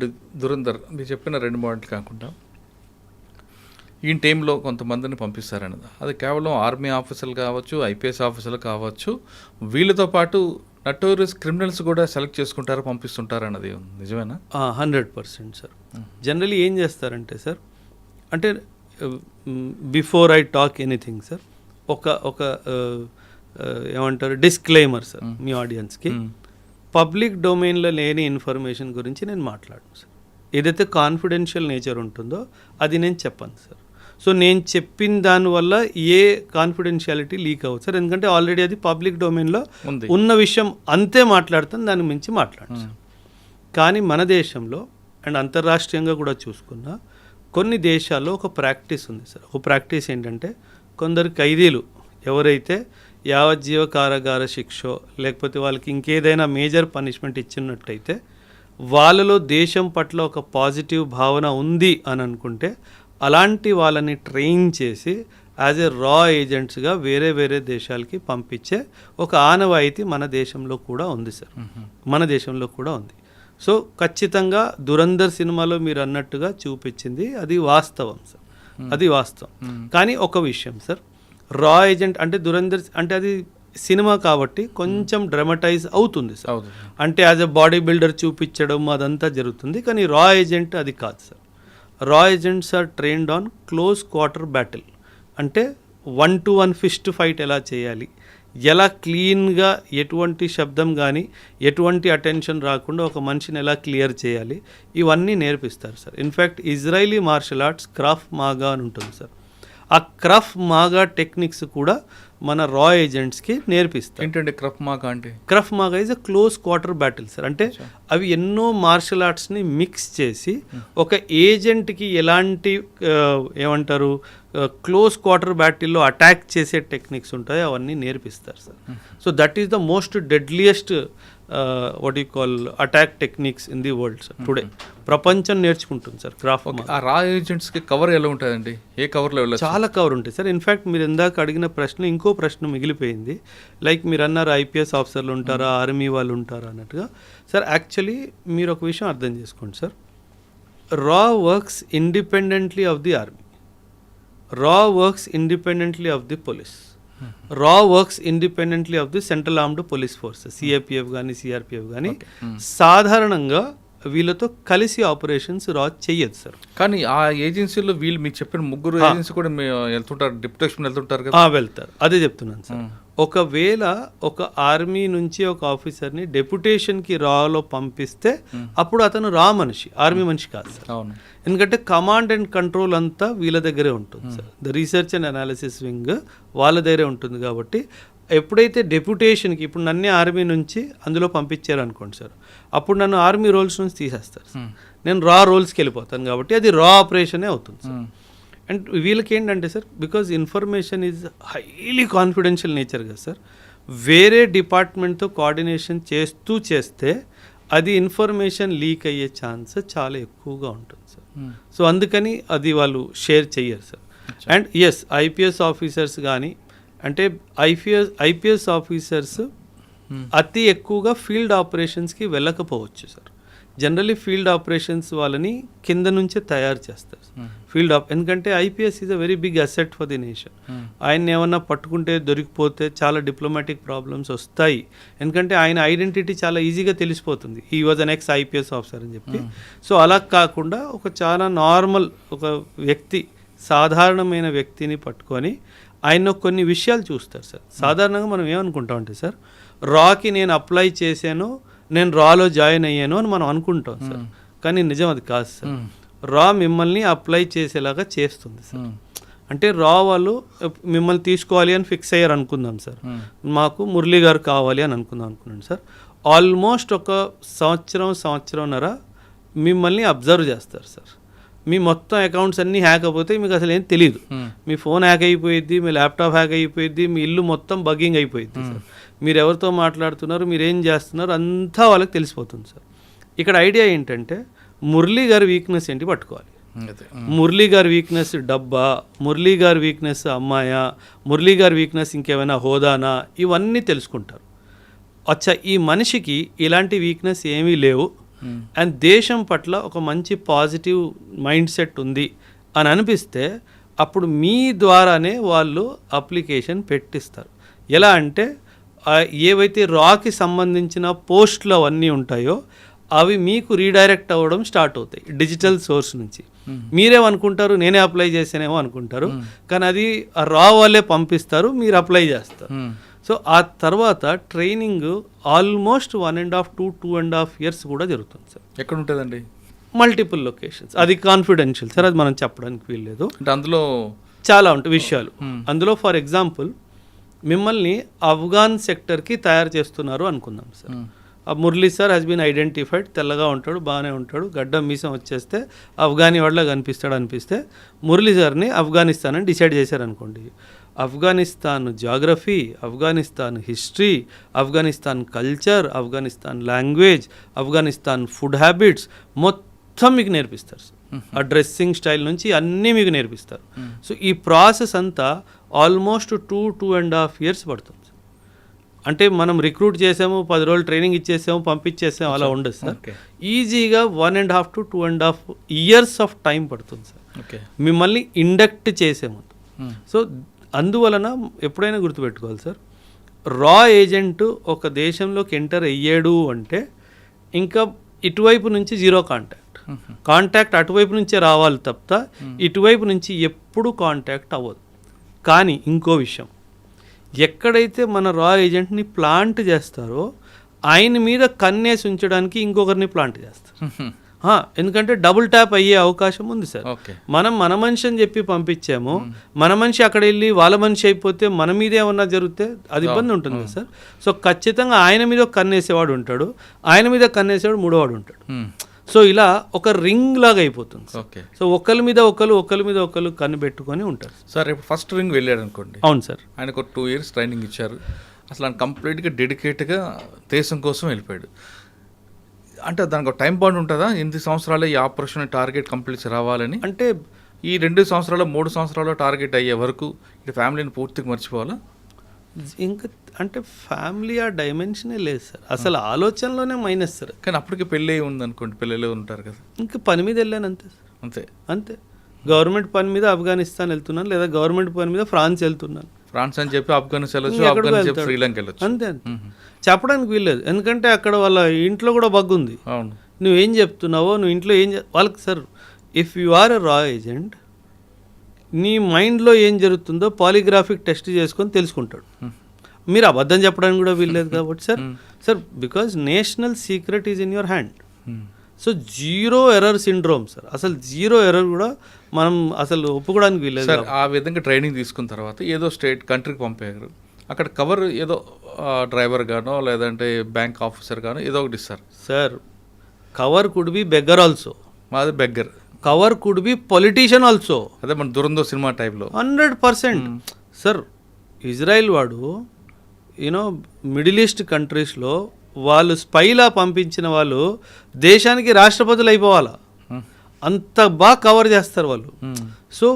ఇప్పుడు దురంధర్ మీరు చెప్పిన 2 మాటలు కాకుండా ఈ టైంలో కొంతమందిని పంపిస్తారన్నది అది కేవలం ఆర్మీ ఆఫీసర్లు కావచ్చు, ఐపీఎస్ ఆఫీసర్లు కావచ్చు, వీళ్ళతో పాటు నటోరియస్ క్రిమినల్స్ కూడా సెలెక్ట్ చేసుకుంటారు, పంపిస్తుంటారు అన్నది నిజమేనా? 100% సార్. జనరలీ ఏం చేస్తారంటే సార్, అంటే before I talk anything sir, ఒక ఏమంటారు డిస్క్లైమర్ సార్ మీ ఆడియన్స్కి. పబ్లిక్ డొమైన్లో లేని ఇన్ఫర్మేషన్ గురించి నేను మాట్లాడను సార్. ఏదైతే కాన్ఫిడెన్షియల్ నేచర్ ఉంటుందో అది నేను చెప్పను సార్. సో నేను చెప్పిన దానివల్ల ఏ కాన్ఫిడెన్షియాలిటీ లీక్ అవ్వదు సార్, ఎందుకంటే ఆల్రెడీ అది పబ్లిక్ డొమైన్లో ఉన్న విషయం అంతే మాట్లాడతాను, దాని మించి మాట్లాడను సార్. కానీ మన దేశంలో అండ్ అంతర్రాష్ట్రీయంగా కూడా చూసుకున్నా కొన్ని దేశాల్లో ఒక ప్రాక్టీస్ ఉంది సార్. ఒక ప్రాక్టీస్ ఏంటంటే, కొందరు ఖైదీలు ఎవరైతే యావజ్జీవ కారాగార శిక్షో లేకపోతే వాళ్ళకి ఇంకేదైనా మేజర్ పనిష్మెంట్ ఇచ్చినట్టయితే వాళ్ళలో దేశం పట్ల ఒక పాజిటివ్ భావన ఉంది అని అనుకుంటే అలాంటి వాళ్ళని ట్రైన్ చేసి యాజ్ ఏ రా ఏజెంట్స్గా వేరే వేరే దేశాలకి పంపించే ఒక ఆనవాయితీ మన దేశంలో కూడా ఉంది సార్. మన దేశంలో కూడా ఉంది. సో ఖచ్చితంగా దురంధర్ సినిమాలో మీరు అన్నట్టుగా చూపించింది అది వాస్తవం సార్, అది వాస్తవం. కానీ ఒక విషయం సార్, రా ఏజెంట్ అంటే దురంధర్ అంటే అది సినిమా కాబట్టి కొంచెం డ్రామటైజ్ అవుతుంది సార్. అంటే యాజ్ ఎ బాడీ బిల్డర్ చూపించడం అదంతా జరుగుతుంది. కానీ రా ఏజెంట్ అది కాదు సార్. రా agents are trained on close quarter battle. అంటే 1-to-1 ఫిస్ట్ ఫైట్ ఎలా చేయాలి, ఎలా క్లీన్గా ఎటువంటి శబ్దం కానీ ఎటువంటి అటెన్షన్ రాకుండా ఒక మనిషిని ఎలా క్లియర్ చేయాలి, ఇవన్నీ నేర్పిస్తారు sir. In fact Israeli martial arts krav maga అని ఉంటుంది సార్. ఆ క్రఫ్ మాగా టెక్నిక్స్ కూడా మన రా ఏజెంట్స్కి నేర్పిస్తారు. ఏంటంటే క్రఫ్ మాగా అంటే? Krav maga is a close quarter battle sir. అంటే అవి ఎన్నో మార్షల్ ఆర్ట్స్ని మిక్స్ చేసి ఒక ఏజెంట్కి ఎలాంటి ఏమంటారు క్లోజ్ క్వార్టర్ బ్యాటిల్లో అటాక్ చేసే టెక్నిక్స్ ఉంటాయో అవన్నీ నేర్పిస్తారు sir. So that is the most deadliest what you call attack techniques in the world sir today. ప్రపంచం నేర్చుకుంటుంది సార్ క్రాఫ్. ఆ రా ఏజెంట్స్కి కవర్ ఎలా ఉంటుందండి? ఏ కవర్లో వెళ్ళదు? చాలా కవర్ ఉంటాయి సార్. ఇన్ఫ్యాక్ట్ మీరు ఇందాక అడిగిన ప్రశ్న ఇంకో ప్రశ్న మిగిలిపోయింది. లైక్ మీరు అన్నారు ఐపీఎస్ ఆఫీసర్లు ఉంటారా, ఆర్మీ వాళ్ళు ఉంటారా అన్నట్టుగా. సార్ యాక్చువల్లీ మీరు ఒక విషయం అర్థం చేసుకోండి సార్, రా works independently of the army, రా works independently of the police, రా works independently of the central armed police forces, CAPF కానీ సిఆర్పిఎఫ్ కానీ. సాధారణంగా వీళ్ళతో కలిసి ఆపరేషన్స్ రా చెయ్యదు సార్. కానీ ఆ ఏజెన్సీలో వీళ్ళు మీకు చెప్పిన ముగ్గురు ఏజెన్సీ కూడా వెళ్తుంటారు, డిప్యుటేషన్ వెళ్తుంటారు కదా? వెళ్తారు, అదే చెప్తున్నాను సార్. ఒకవేళ ఒక ఆర్మీ నుంచి ఒక ఆఫీసర్ని డెప్యుటేషన్కి రాలో పంపిస్తే అప్పుడు అతను రా మనిషి, ఆర్మీ మనిషి కాదు సార్. ఎందుకంటే కమాండ్ అండ్ కంట్రోల్ అంతా వీళ్ళ దగ్గరే ఉంటుంది sir. The research and analysis wing వాళ్ళ దగ్గరే ఉంటుంది. కాబట్టి ఎప్పుడైతే డెప్యుటేషన్కి ఇప్పుడు నన్నే ఆర్మీ నుంచి అందులో పంపించారు అనుకోండి సార్, అప్పుడు నన్ను ఆర్మీ రోల్స్ నుంచి తీసేస్తారు సార్. నేను రా రోల్స్కి వెళ్ళిపోతాను కాబట్టి అది రా ఆపరేషనే అవుతుంది సార్. అండ్ వీళ్ళకి ఏంటంటే sir, because information is highly confidential nature కదా సార్, వేరే డిపార్ట్మెంట్తో కోఆర్డినేషన్ చేస్తే అది ఇన్ఫర్మేషన్ లీక్ అయ్యే ఛాన్స్ చాలా ఎక్కువగా ఉంటుంది సార్. సో అందుకని అది వాళ్ళు షేర్ చెయ్యరు sir. And yes IPS officers కానీ అంటే ఐపీఎస్ ఆఫీసర్స్ అతి ఎక్కువగా ఫీల్డ్ ఆపరేషన్స్కి వెళ్ళకపోవచ్చు సార్. జనరలీ ఫీల్డ్ ఆపరేషన్స్ వాళ్ళని కింద నుంచే తయారు చేస్తారు ఎందుకంటే IPS is a very big asset for the nation. ఆయన ఏమన్నా పట్టుకుంటే దొరికిపోతే చాలా డిప్లొమాటిక్ ప్రాబ్లమ్స్ వస్తాయి. ఎందుకంటే ఆయన ఐడెంటిటీ చాలా ఈజీగా తెలిసిపోతుంది, ఈ was an ex IPS officer అని చెప్పి. సో అలా కాకుండా ఒక చాలా నార్మల్ ఒక వ్యక్తి, సాధారణమైన వ్యక్తిని పట్టుకొని ఆయన కొన్ని విషయాలు చూస్తారు సార్. సాధారణంగా మనం ఏమనుకుంటామంటే సార్, రాకి నేను అప్లై చేశాను, నేను రాలో జాయిన్ అయ్యాను అని మనం అనుకుంటాం సార్. కానీ నిజం అది కాదు సార్. రా మిమ్మల్ని అప్లై చేసేలాగా చేస్తుంది సార్. అంటే రా వాళ్ళు మిమ్మల్ని తీసుకోవాలి అని ఫిక్స్ అయ్యారు అనుకుందాం సార్, మాకు మురళీ గారు కావాలి అని అనుకున్నాను సార్. ఆల్మోస్ట్ ఒక సంవత్సరంన్నర మిమ్మల్ని అబ్జర్వ్ చేస్తారు సార్. మీ మొత్తం అకౌంట్స్ అన్నీ హ్యాక్ అయిపోతే మీకు అసలు ఏం తెలియదు. మీ ఫోన్ హ్యాక్ అయిపోయిద్ది, మీ ల్యాప్టాప్ హ్యాక్ అయిపోయిద్ది, మీ ఇల్లు మొత్తం బగ్గింగ్ అయిపోయిద్ది సార్. మీరు ఎవరితో మాట్లాడుతున్నారు, మీరు ఏం చేస్తున్నారు అంతా వాళ్ళకి తెలిసిపోతుంది సార్. ఇక్కడ ఐడియా ఏంటంటే మురళీ గారి వీక్నెస్ ఏంటి పట్టుకోవాలి. మురళీ గారి వీక్నెస్ డబ్బా, మురళీ గారి వీక్నెస్ అమ్మాయా, మురళీ గారి వీక్నెస్ ఇంకేమైనా హోదానా, ఇవన్నీ తెలుసుకుంటారు. అచ్చా ఈ మనిషికి ఇలాంటి వీక్నెస్ ఏమీ లేవు, అండ్ దేశం పట్ల ఒక మంచి పాజిటివ్ మైండ్ సెట్ ఉంది అని అనిపిస్తే అప్పుడు మీ ద్వారానే వాళ్ళు అప్లికేషన్ పెట్టిస్తారు. ఎలా అంటే ఏవైతే రాకి సంబంధించిన పోస్టులు అవన్నీ ఉంటాయో అవి మీకు రీడైరెక్ట్ అవ్వడం స్టార్ట్ అవుతాయి డిజిటల్ సోర్స్ నుంచి. మీరేమనుకుంటారు నేనే అప్లై చేసానేమో అనుకుంటారు, కానీ అది రా వాళ్ళే పంపిస్తారు, మీరు అప్లై చేస్తారు. సో ఆ తర్వాత ట్రైనింగ్ ఆల్మోస్ట్ 1.5 to 2.5 years కూడా జరుగుతుంది సార్. ఎక్కడ ఉంటుందండి? Multiple locations. అది కాన్ఫిడెన్షియల్ సార్, అది మనం చెప్పడానికి వీల్లేదు. అంటే అందులో చాలా ఉంటాయి విషయాలు. అందులో ఫర్ ఎగ్జాంపుల్ మిమ్మల్ని ఆఫ్ఘాన్ సెక్టర్కి తయారు చేస్తున్నారు అనుకుందాం సార్. ఆ Murali sir has been identified, తెల్లగా ఉంటాడు, బాగానే ఉంటాడు, గడ్డం మీసం వచ్చేస్తే ఆఫ్ఘానీ వాళ్ళ కనిపిస్తాడు అనిపిస్తే మురళీ సార్ని ఆఫ్ఘనిస్తాన్ అని డిసైడ్ చేశారనుకోండి. Afghanistan geography, Afghanistan history, Afghanistan culture, Afghanistan language, Afghanistan food habits మొత్తం మీకు నేర్పిస్తారు సార్. ఆ డ్రెస్సింగ్ స్టైల్ నుంచి అన్నీ మీకు నేర్పిస్తారు. సో ఈ ప్రాసెస్ అంతా ఆల్మోస్ట్ 2.5 years పడుతుంది. అంటే మనం రిక్రూట్ చేసాము, 10 రోజులు ట్రైనింగ్ ఇచ్చేసాము, పంపించేసాము, అలా ఉండదు సార్. ఈజీగా 1.5 to 2.5 years ఆఫ్ టైం పడుతుంది సార్ మిమ్మల్ని ఇండక్ట్ చేసే ముందు. సో అందువలన ఎప్పుడైనా గుర్తుపెట్టుకోవాలి సార్, రా ఏజెంట్ ఒక దేశంలోకి ఎంటర్ అయ్యాడు అంటే ఇంకా ఇటువైపు నుంచి జీరో కాంటాక్ట్ అటువైపు నుంచే రావాలి తప్ప ఇటువైపు నుంచి ఎప్పుడు కాంటాక్ట్ అవ్వదు. కానీ ఇంకో విషయం, ఎక్కడైతే మన రా ఏజెంట్ని ప్లాంట్ చేస్తారో ఆయన మీద కన్నేసి ఉంచడానికి ఇంకొకరిని ప్లాంట్ చేస్తారు. ఎందుకంటే డబుల్ ట్యాప్ అయ్యే అవకాశం ఉంది సార్. మనం మన మనిషి అని చెప్పి పంపించాము, మన మనిషి అక్కడ వెళ్ళి వాళ్ళ మనిషి అయిపోతే మన మీద ఏమన్నా జరిగితే అది ఇబ్బంది ఉంటుంది కదా సార్. సో ఖచ్చితంగా ఆయన మీద కన్నేసేవాడు ఉంటాడు, ఆయన మీద కన్నేసేవాడు మూడోవాడు ఉంటాడు. సో ఇలా ఒక రింగ్ లాగా అయిపోతుంది. సో ఒకరి మీద ఒకరు కన్ను పెట్టుకొని ఉంటారు సార్. ఇప్పుడు ఫస్ట్ రింగ్ వెళ్ళాడు అనుకోండి. అవును సార్. ఆయనకు 2 years ట్రైనింగ్ ఇచ్చారు, అసలు ఆయన కంప్లీట్గా డెడికేట్గా దేశం కోసం వెళ్ళిపోయాడు. అంటే దానికి ఒక టైం బాండ్ ఉంటుందా? 8 సంవత్సరాలు ఈ ఆపరేషన్ టార్గెట్ కంప్లీట్ రావాలని, అంటే ఈ 2 సంవత్సరాలు 3 సంవత్సరాలు టార్గెట్ అయ్యే వరకు ఇటు ఫ్యామిలీని పూర్తిగా మర్చిపోవాలా? ఇంకా అంటే ఫ్యామిలీ ఆ డైమెన్షనే లేదు సార్, అసలు ఆలోచనలోనే మైనస్ సార్. కానీ అప్పటికి పెళ్ళి ఉంది అనుకోండి, పిల్లలే ఉంటారు కదా, ఇంకా పని మీద వెళ్ళాను అంతే సార్. అంతే గవర్నమెంట్ పని మీద ఆఫ్ఘనిస్తాన్ వెళ్తున్నాను, లేదా గవర్నమెంట్ పని మీద ఫ్రాన్స్ వెళ్తున్నాను. ఫ్రాన్స్ అని చెప్పి ఆఫ్ఘనిస్తాన్ వెళ్ళొచ్చు, శ్రీలంక వెళ్ళొచ్చు, అంతే చెప్పడానికి వీల్లేదు. ఎందుకంటే అక్కడ వాళ్ళ ఇంట్లో కూడా బగ్గుంది. అవును, నువ్వేం చెప్తున్నావో, నువ్వు ఇంట్లో ఏం వాళ్ళకి సార్, ఇఫ్ యు ఆర్ ఎ రా ఏజెంట్ నీ మైండ్లో ఏం జరుగుతుందో పాలిగ్రాఫిక్ టెస్ట్ చేసుకొని తెలుసుకుంటాడు. మీరు అబద్ధం చెప్పడానికి కూడా వీల్లేదు కాబట్టి sir because national secret is in your hand. So 0 error syndrome sir, అసలు 0 error కూడా మనం అసలు ఒప్పుకోవడానికి వీల్లేదు సార్. ఆ విధంగా ట్రైనింగ్ తీసుకున్న తర్వాత ఏదో కంట్రీకి పంపారు, అక్కడ కవర్ ఏదో డ్రైవర్ గానో లేదంటే బ్యాంక్ ఆఫీసర్ గానో ఏదో ఒకటి ఇస్తారు sir. Cover could be beggar also. మాది beggar. Cover could be politician also. అదే మన దురందో సినిమా టైప్లో 100% సార్. ఇజ్రాయిల్ వాడు మిడిల్ ఈస్ట్ కంట్రీస్లో వాళ్ళు స్పైలా పంపించిన వాళ్ళు దేశానికి రాష్ట్రపతులు అయిపోవాలా, అంత బాగా కవర్ చేస్తారు వాళ్ళు. So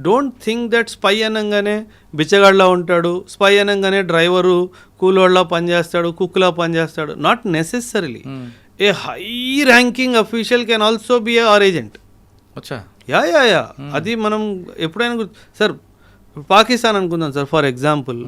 don't think that spy అనగానే బిచ్చగాడ్లా ఉంటాడు, స్పై అనగానే డ్రైవరు కూలోడ్లా పనిచేస్తాడు, కుక్లా పనిచేస్తాడు. Not necessarily. A high ranking official can also be A are agent. Yeah అది మనం ఎప్పుడైనా సార్ పాకిస్తాన్ అనుకుందాం సార్ ఫర్ ఎగ్జాంపుల్.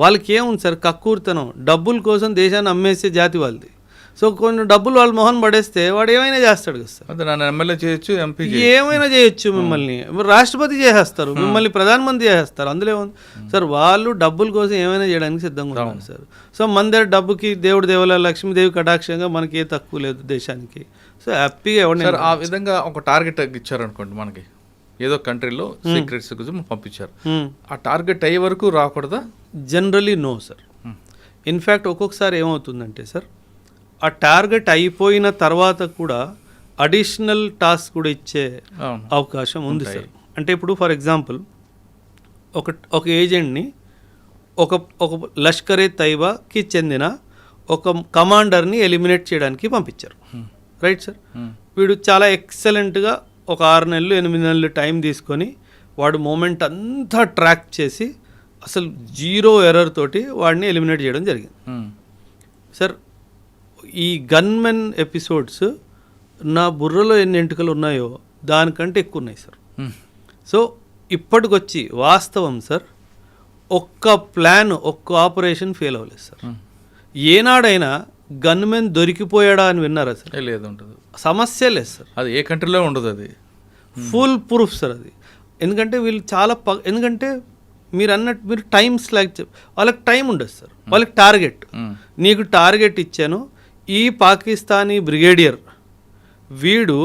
వాళ్ళకి ఏముంది సార్, కక్కూర్తనం, డబ్బుల కోసం దేశాన్ని అమ్మేసే జాతి వాళ్ళది. సో కొన్ని డబ్బులు వాళ్ళు మొహన్ పడేస్తే వాడు ఏమైనా చేస్తాడు కదా సార్. ఎమ్మెల్యే చేయొచ్చు, ఎంపీ ఏమైనా చేయొచ్చు, మిమ్మల్ని రాష్ట్రపతి చేసేస్తారు, మిమ్మల్ని ప్రధానమంత్రి చేసేస్తారు. అందులో ఏముంది సార్, వాళ్ళు డబ్బుల కోసం ఏమైనా చేయడానికి సిద్ధంగా ఉన్నారు సార్. సో మన దగ్గర డబ్బుకి దేవుడు దేవుల లక్ష్మీదేవి కటాక్షంగా మనకి ఏ తక్కువ లేదు దేశానికి. సో హ్యాపీగా ఎవరు ఆ విధంగా ఒక టార్గెట్ ఇచ్చారనుకోండి, మనకి ఏదో కంట్రీలో సీక్రెట్స్ గురించి పంపించారు, ఆ టార్గెట్ అయ్యే వరకు రాకూడదా? Generally no sir. ఇన్ఫ్యాక్ట్ ఒక్కొక్కసారి ఏమవుతుందంటే సార్, ఆ టార్గెట్ అయిపోయిన తర్వాత కూడా అడిషనల్ టాస్క్ కూడా ఇచ్చే అవకాశం ఉంది సార్. అంటే ఇప్పుడు ఫర్ ఎగ్జాంపుల్ ఒక ఏజెంట్ని ఒక లష్కరే తైబాకి చెందిన ఒక కమాండర్ని ఎలిమినేట్ చేయడానికి పంపించారు, రైట్ సార్. వీడు చాలా ఎక్సలెంట్గా ఒక 6 నెలలు 8 నెలలు టైం తీసుకొని వాడు మూమెంట్ అంతా ట్రాక్ చేసి అసలు 0 error తోటి వాడిని ఎలిమినేట్ చేయడం జరిగింది సార్. ఈ గన్మెన్ ఎపిసోడ్స్ నా బుర్రలో ఎన్ని ఎంటుకలు ఉన్నాయో దానికంటే ఎక్కువ ఉన్నాయి సార్. మ్మ్. సో ఇప్పటికొచ్చి వాస్తవం సార్, ఒక్క ప్లాన్ ఒక్క ఆపరేషన్ ఫెయిల్ అవ్వలేదు సార్. ఏనాడైనా గన్మెన్ దొరికిపోయాడా అని విన్నారా సార్? లేదు, ఉండదు. సమస్య లేదు సార్. అది ఏ కంట్రీలో ఉండదు. అది ఫుల్ ప్రూఫ్ సార్ అది. ఎందుకంటే వీళ్ళు చాలా ఎందుకంటే మీరు అన్నట్టు మీరు టైం స్లాగ్ వాళ్ళకి టైం ఉండదు సార్. వాళ్ళకి టార్గెట్, నీకు టార్గెట్ ఇచ్చాను. ఈ పాకిస్తానీ బ్రిగేడియర్ వీడు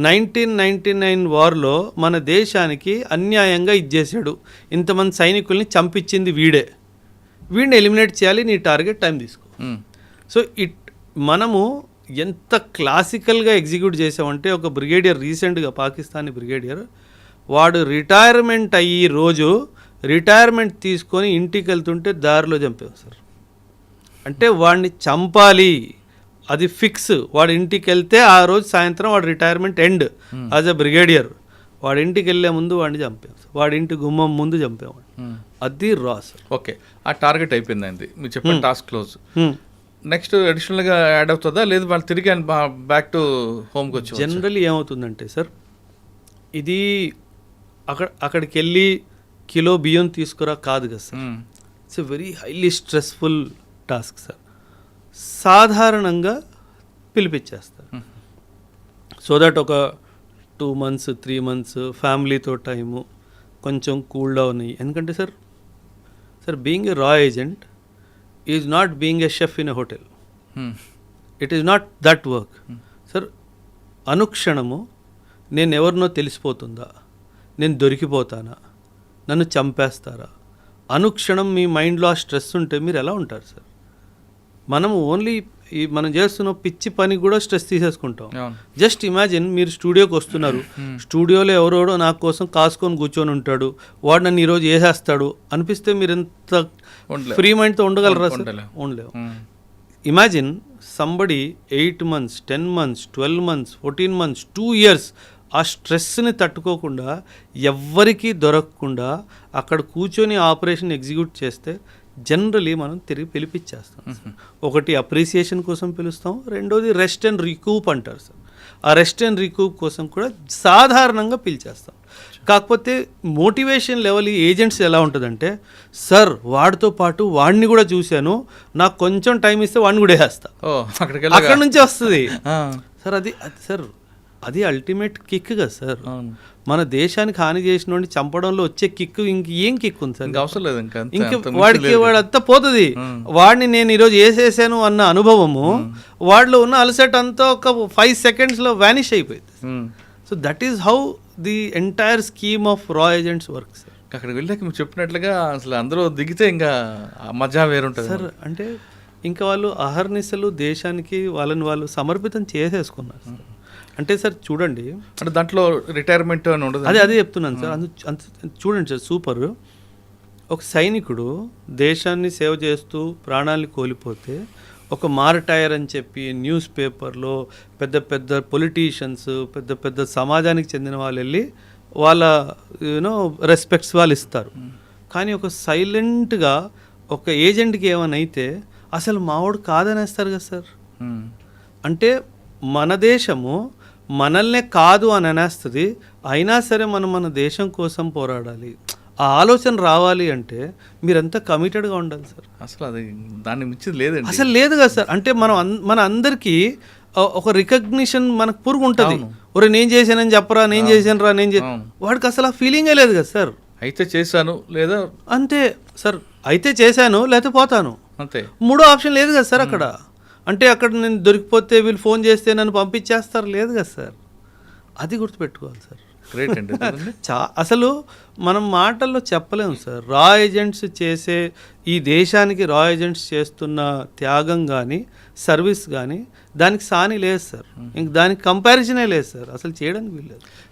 1999 వార్లో మన దేశానికి అన్యాయంగా ఇచ్చేసాడు, ఇంతమంది సైనికుల్ని చంపించింది వీడిని ఎలిమినేట్ చేయాలి, నీ టార్గెట్ టైం తీసుకో. సో మనము ఎంత క్లాసికల్గా ఎగ్జిక్యూట్ చేసామంటే, ఒక బ్రిగేడియర్ రీసెంట్గా పాకిస్తానీ బ్రిగేడియర్ వాడు రిటైర్మెంట్ అయ్యి రోజు రిటైర్మెంట్ తీసుకొని ఇంటికి వెళ్తుంటే దారిలో చంపాం సార్. అంటే వాడిని చంపాలి, అది ఫిక్స్. వాడి ఇంటికి వెళ్తే ఆ రోజు సాయంత్రం వాడు retirement end as a brigadier. వాడి ఇంటికి వెళ్ళే ముందు వాడిని చంపాం సార్. వాడి ఇంటి గుమ్మం ముందు చంపేవాడు. అది రా సార్. ఓకే, ఆ టార్గెట్ అయిపోయిందండి, మీరు చెప్పిన టాస్క్ క్లోజ్. నెక్స్ట్ అడిషనల్గా యాడ్ అవుతుందా, లేదు వాళ్ళు తిరిగి బ్యాక్ టు హోమ్కి వచ్చి? జనరల్లీ ఏమవుతుందంటే సార్, ఇది అక్కడికి వెళ్ళి కిలో బియ్యం తీసుకురా కాదు కదా sir. It's a very highly stressful task sir. సాధారణంగా పిలిపించేస్తారు సో దట్ ఒక 2 months 3 months ఫ్యామిలీతో టైము కొంచెం కూల్ డౌన్ అయ్యి. ఎందుకంటే సార్ బీయింగ్ ఎ రా agent is not being a chef in a hotel. It is not that work sir. అనుక్షణము నేను ఎవరినో తెలిసిపోతుందా, నేను దొరికిపోతానా, నన్ను చంపేస్తారా, అనుక్షణం మీ మైండ్లో ఆ స్ట్రెస్ ఉంటే మీరు ఎలా ఉంటారు సార్? మనం ఓన్లీ మనం చేస్తున్న పిచ్చి పని కూడా స్ట్రెస్ తీసేసుకుంటాం. జస్ట్ ఇమాజిన్, మీరు స్టూడియోకి వస్తున్నారు, స్టూడియోలో ఎవరోడో నా కోసం కాసుకొని కూర్చొని ఉంటాడు, వాడు నన్ను ఈరోజు వేసేస్తాడు అనిపిస్తే మీరు ఎంత ఫ్రీ మైండ్తో ఉండగలరా సార్? ఉండలేవు. Imagine somebody 8 months 10 months 12 months 14 months 2 years ఆ స్ట్రెస్ని తట్టుకోకుండా ఎవ్వరికీ దొరకకుండా అక్కడ కూర్చొని ఆపరేషన్ ఎగ్జిక్యూట్ చేస్తే జనరలీ మనం తిరిగి పిలిపించేస్తాం. ఒకటి అప్రిసియేషన్ కోసం పిలుస్తాం, రెండోది రెస్ట్ అండ్ రికూప్ అంటారు సార్. ఆ రెస్ట్ అండ్ రికూప్ కోసం కూడా సాధారణంగా పిలిచేస్తాం. కాకపోతే మోటివేషన్ లెవెల్ ఈ ఏజెంట్స్ ఎలా ఉంటుందంటే, సార్ వాడితో పాటు వాడిని కూడా చూశాను, నాకు కొంచెం టైం ఇస్తే వాడిని కూడా వేస్తా, అక్కడ నుంచి వస్తుంది సార్. అది అల్టిమేట్ కిక్ కదా సార్. మన దేశానికి హాని చేసిన వాడిని చంపడంలో వచ్చే కిక్ ఇంకేం కిక్ ఉంది సార్? అవసరం లేదు. ఇంకా వాడంతా పోతుంది. వాడిని నేను ఈరోజు వేసేసాను అన్న అనుభవము వాడిలో ఉన్న అలసట అంతా ఒక 5 seconds వ్యానిష్ అయిపోయింది. So that is how the entire scheme of రా ఏజెంట్స్ వర్క్ సార్. అక్కడికి వెళ్ళాక మీరు చెప్పినట్లుగా అసలు అందరూ దిగితే ఇంకా మజా వేరుంటుంది సార్. అంటే ఇంకా వాళ్ళు అహర్నిశలు దేశానికి వాళ్ళని వాళ్ళు సమర్పితం చేసేసుకున్నారు సార్. అంటే సార్ చూడండి, అంటే దాంట్లో రిటైర్మెంట్ అని ఉండదు. అదే చెప్తున్నాను సార్. చూడండి సార్, సూపర్. ఒక సైనికుడు దేశాన్ని సేవ చేస్తూ ప్రాణాన్ని కోల్పోతే ఒక మారటైర్ అని చెప్పి న్యూస్ పేపర్లో పెద్ద పెద్ద పొలిటీషియన్స్, పెద్ద పెద్ద సమాజానికి చెందిన వాళ్ళు వెళ్ళి వాళ్ళ రెస్పెక్ట్స్ వాళ్ళు ఇస్తారు. కానీ ఒక సైలెంట్గా ఒక ఏజెంట్కి ఏమైనా అయితే అసలు మావాడు కాదనేస్తారు కదా సార్. అంటే మన దేశము మనల్నే కాదు అని అనేస్తుంది, అయినా సరే మనం మన దేశం కోసం పోరాడాలి. ఆ ఆలోచన రావాలి అంటే మీరంతా కమిటెడ్గా ఉండాలి సార్. అసలు అది దాన్ని మించి లేదండి, అసలు లేదు కదా సార్. అంటే మన అందరికీ ఒక రికగ్నిషన్ మనకు పురుగు ఉంటుంది. ఒరే నేను చేశానని చెప్పరా, నేను చేశాను రా, వాడికి అసలు ఆ ఫీలింగే లేదు కదా సార్. అయితే చేశాను లేదా అంతే సార్, అయితే చేశాను లేకపోతే పోతాను అంతే. 3వ ఆప్షన్ లేదు కదా సార్ అక్కడ. అంటే అక్కడ నేను దొరికిపోతే వీళ్ళు ఫోన్ చేస్తే నన్ను పంపించేస్తారు, లేదు కదా సార్. అది గుర్తుపెట్టుకోవాలి సార్. గ్రేట్ అండి. అసలు మనం మాటల్లో చెప్పలేము సార్. రా ఏజెంట్స్ చేసే ఈ దేశానికి రా ఏజెంట్స్ చేస్తున్న త్యాగం కానీ సర్వీస్ కానీ దానికి సాని లేదు సార్. ఇంక దానికి కంపారిజనే లేదు సార్, అసలు చేయడానికి వీల్లేదు.